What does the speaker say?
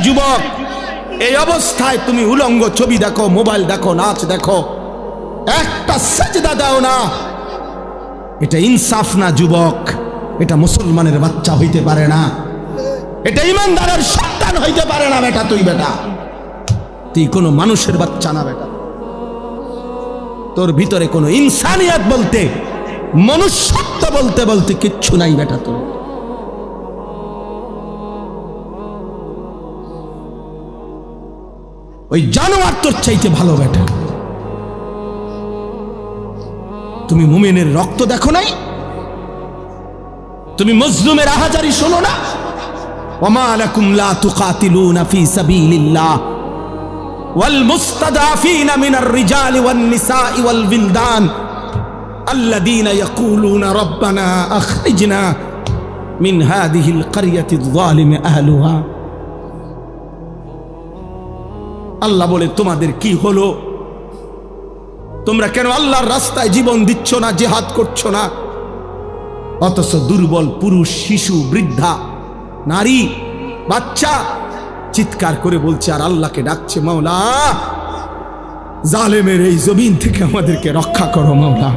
যুবক, এই অবস্থায় তুমি উলঙ্গ ছবি দেখো, মোবাইল দেখো, নাচ দেখো, একটা সেজদা দাও না, এটা ইনসাফ না যুবক। এটা মুসলমানের বাচ্চা হইতে পারে না, এটা ইমানদারের সন্তান হইতে পারে না বেটা। তুই কোনো মানুষের বাচ্চা না বেটা। তোর ভিতরে কোনো ইনসানিয়ত বলতে, মনুষ্যত্ব বলতে বলতে কিচ্ছু নাই বেটা। তোর ওই জানোয়ার তোর চাইতে ভালো বেটা। তুমি মুমিনের রক্ত দেখো নাই? তুমি মজলুমের আহাজারি শোনো না? ওয়ামা লাকুম লা তুকাতিলুনা ফি সাবিলিল্লাহ ওয়াল মুস্তাদাফিনা মিনার রিজালি ওয়ান নিসাই ওয়াল বিলদান আল্লাযীনা ইয়াকুলুনা রাব্বানা আখরিজনা মিন হাযিহিল ক্বরিয়াতিয যালিমি আহলুহা। আল্লাহ বলে, তোমাদের কি হলো? তোমরা কেন আল্লাহর রাস্তায় জীবন দিচ্ছ না, জিহাদ করছো না? অথচ দুর্বল পুরুষ, শিশু, বৃদ্ধা, নারী, বাচ্চা চিৎকার করে বলছে আর আল্লাহকে ডাকছে, মাওলা জালেমের এই জমিন থেকে আমাদেরকে রক্ষা করো মাওলা।